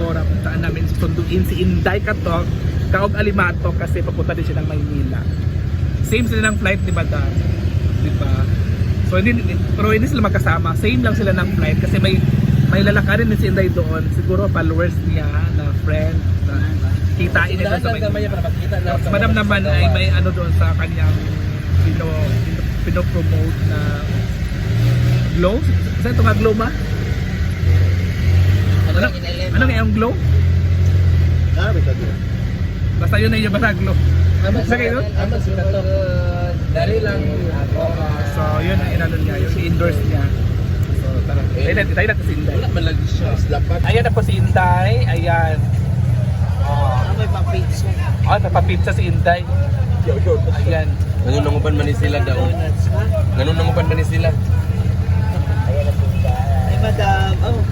Aurora kung saan namin susunduin si Inday Katok, Kaog Alimato kasi papunta din siya ng Maynila. Same sila ng flight ni Madam, di ba? So pero hindi sila magkasama, same lang sila ng flight kasi may lalakarin din si Inday doon, siguro followers niya na friend na kitain niya doon sa Maynila. Si Madam naman ay may ano doon sa kanyang pinopromote na glow. Saan ito nga glow ma? Ano nga yung glow? Basta yun na yung basta glow. Sa kayo? Dari lang ako. So yun ang inano niya, yung endorse niya. So tara, tayo na si Inday. Wala man lagi siya. Ayan na po si Inday, ayan. May pa-pizza. May papipsa si Inday. Ayan. Nangunungupan man ni sila daw. Nangunungupan man ni sila. Ay, madam. Oh.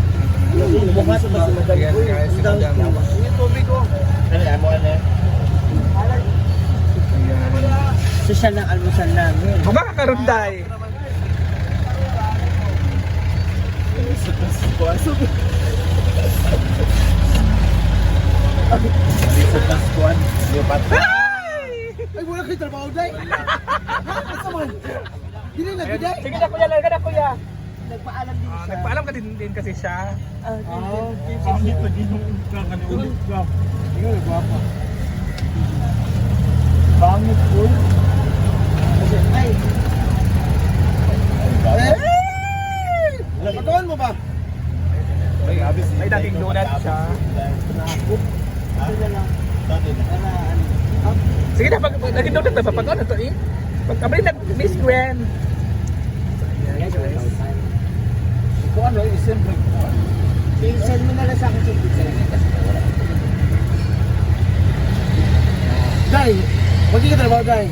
Bukas pa si madam. Ayan guys, si Madam. Yung tubig ko. Ano mo ano? Social ng almusal namin. Mga kakarunday. Ay, wala kayo trabaho, day. Asa man? Dili na giday. Sige na kuya, lalagyan na kuya. Nagpaalam din siya. Nagpaalam ka din kasi siya. Hindi pa din yung ulit ka. Hindi ka nagwapa. Bangit po. Kasi, ay. Pagkawan mo ba? May dating donut siya. Ito na lang. Sige na, naging donut na ba? Pag ano to eh? Pag kami nag-miss grand. Kung ano, i-send mo na lang sa akin sa pizza. Day, wag ka trabaho, Day.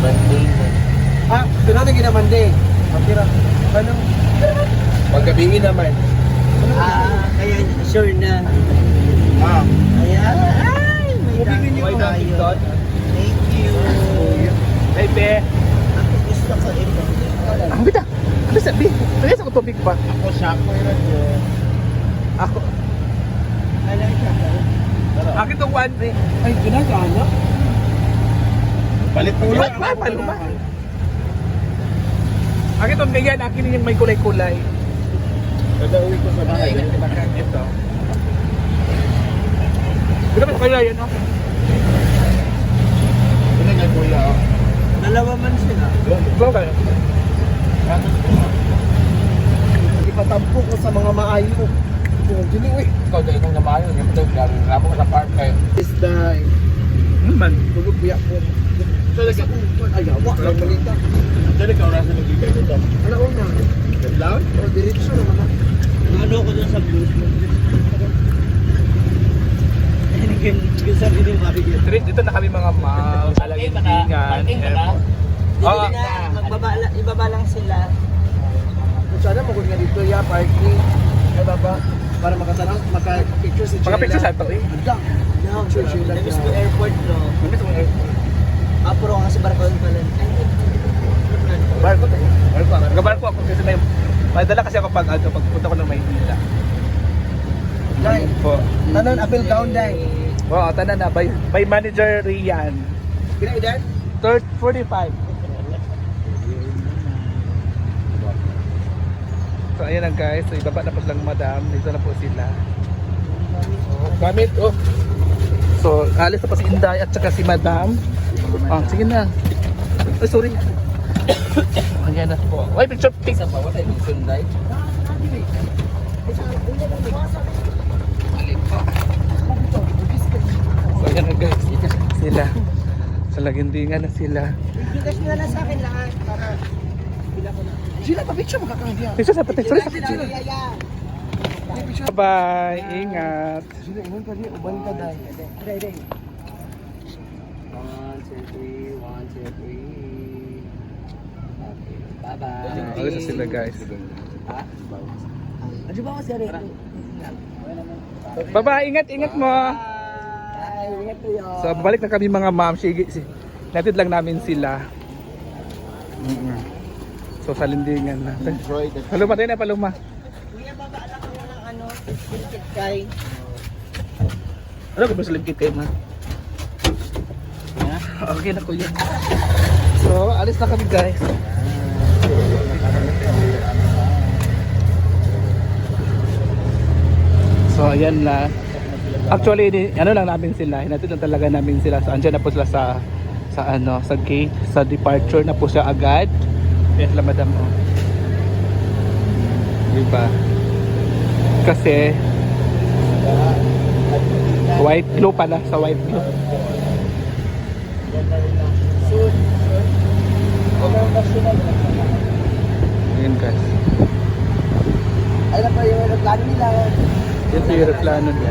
Monday. Doon natin gina Monday. Matira. Paano? Paggabi naman. Kaya sure na. Kaya, ay, may dami Why not kayo. done? Thank you. Baby. Ako gusto ko ito. Ang bita. Ano sabi? Pagkasa ko tubig pa. Ako siya ko yun. Ako. Alam siya ko. Akin itong one. Ay, ginagana? Palit mo What? Paluma. Akin itong ganyan. Akin yung may kulay-kulay. Dadauwi ko sa bahay. Ito. Hindi naman sa kanya yan, no? Ano nga kuya? Dalawa man sila. Ito kayo. Ipatampo ko sa mga maayo. Dili, uy. Ikaw dahil nang namayo. Hindi mo daw ramo ka sa park kayo. Is die. Man. Tulog biyak ko. Talaga. Ayaw, wak lang balita. Dali ka oras na nagbibigay ko daw. Ano una? Kadlaw? O, diretso naman na. Ano ko dun sa blues mo? Sabi ni Mario. Dito na kami mga malagintingan. Oo. Ibaba lang sila. Kung sana mo nga dito ya, parking. Ay baba. Para makatanaw, maka-picture si Chela. Pagka-picture sa ito eh. Handa. Picture Chela. Namiss ko airport, no? Namiss mo airport. Apuro kasi barkon pala. Barko tayo. Nagabarko ako kasi may dala kasi ako pagpunta ko ng Maynila. Dai. Po. Tanon, apel down, Dai. Oo, tanan na. By manager Rian. Pina edad? 45. So ayan na guys. So ibaba na po silang madam. Dito na po sila. Gamit oh. So alis na po si Inday at saka si madam. Sige na. Ay sorry. Ayan na po. Ay picture pic. Sa bawat ay sunday. So ayan na guys. Sila. Sa lagindingan na sila. Bigas mo na lang sa akin lahat para bila ko na. Sila pa picture makakahdiya. Picture sa picture sa Sila, picture. yeah. Bye. Ingat. Sila, ingon ka di, uban ka dai. Dai, dai. 1, 2, 3, 1, 2, 3. Okay, bye-bye. Alis na sila guys. Ha? Ano ba kasi rin? Bye-bye. Ingat mo. Ay, ingat kayo. So babalik na kami mga ma'am. Sige. Natid lang namin sila. So sa lindingan na. Paluma tayo na paluma. Kuya, baba lang ako ng ano. Kay. Ano ko ba sa ligkit kayo, man? Okay na ko yun. So, alis na kami, guys. So, ayan na. Actually, ano lang namin sila. Hinatid lang talaga namin sila. So, andyan na po sila sa gate, sa departure na po siya agad. Yes, la madam. Oh. Diba? Kasi white glue pala, sa white glue. Soon. Ayan, guys. Ano pa yung aeroplano nila? Yan po yung aeroplano nila.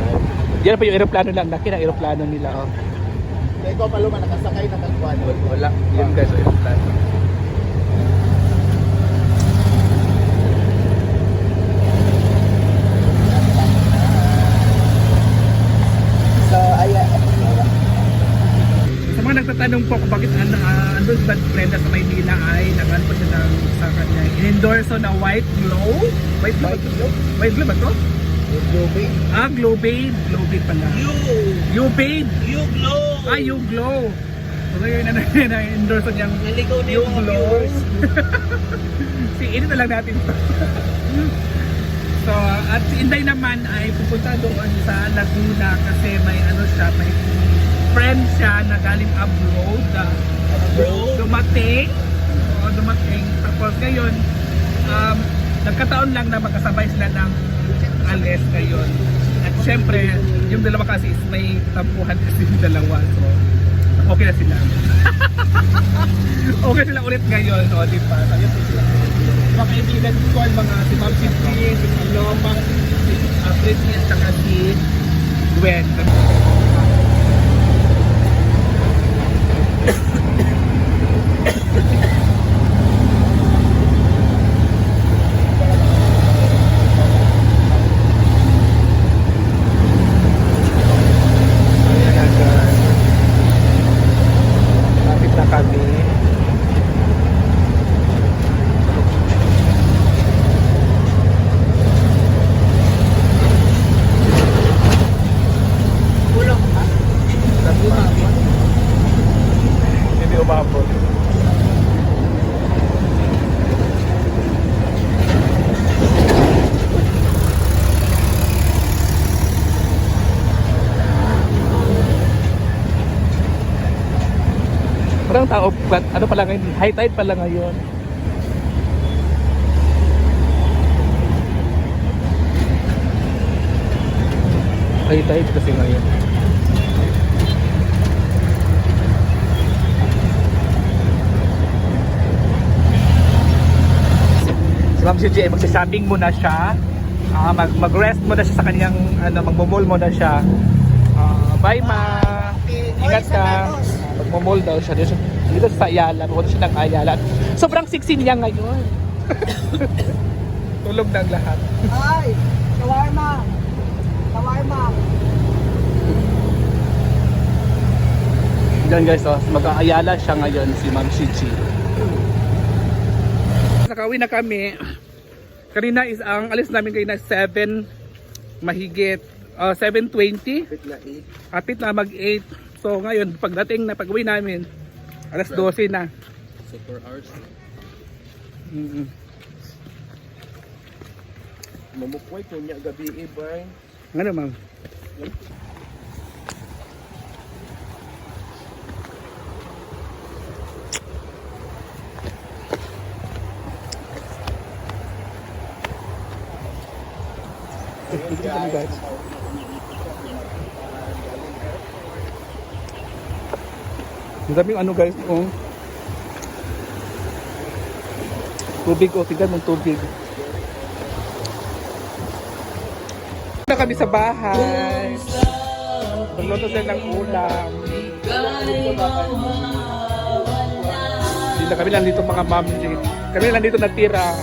Yan po yung aeroplano lang. Laki ng aeroplano nila. Oh. Kaya ikaw paluma, nakasakay na kagwan. Wala. Yan, guys, aeroplano. So, ayan. Sa mga nagtatanong po kung bakit andun si Bad Brenda sa Maynila ay nagaan po siya ng sa kanya in-endorso na white glow. White glow? White glow? White glow ba to? Globing. Glowbabe. Glowbabe pala. You-Babe. You glow. You glow. So ngayon na-endorso niyang Naligaw na You yung mga glow. viewers. Ini na lang natin to. So, at si Inday naman ay pupunta doon sa Laguna kasi may may friend siya na galing abroad. Dumating. Oo, dumating. Tapos ngayon, nagkataon lang na magkasabay sila ng alis ngayon. At syempre, yung dalawa kasi is may tampuhan kasi yung dalawa. So, okay na sila. Okay sila ulit ngayon. O, di ba? Ayun po sila. Mga kaibigan ko, mga si Ma'am Cynthia, si Paloma, si Britney, at saka si Gwen. Lapit na kami. Hindi umabot. Parang tao, ano pala ngayon, high tide pala ngayon. High tide kasi ngayon. Si Ma'am CJ, magsashopping muna siya. Mag-rest muna siya sa kanyang, magmumol muna siya. Bye, ma! Ingat ka! Magmumol daw siya. Dito sa Ayala. Pumunta siya ng Ayala. Sobrang sexy niya ngayon. Tulog ng lahat. Ay! Shawarma! Shawarma! Diyan guys, mag-Ayala siya ngayon si Ma'am CJ. Nakauwi na kami. Kanina is ang alis namin kayo na 7 mahigit 7:20. Kapit na mag-8. So ngayon pagdating na pag-uwi namin alas 12 na. So 4 hours. Mamukway ko niya gabi bay. Ano ma'am? Guys. Ang daming ano guys, tubig, tignan mong tubig. Na kami sa bahay. Nagluto sila ng ulam. Hindi kami lang dito mga ma'am. Kami lang dito natira.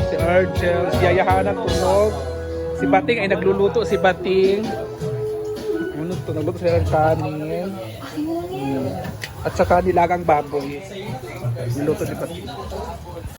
Si Argel, si Yayahan tulog. Si Bating ay nagluluto si Bating. Ano to? Nagluto sila ng kanin. At saka nilagang baboy. Niluto ni Bating.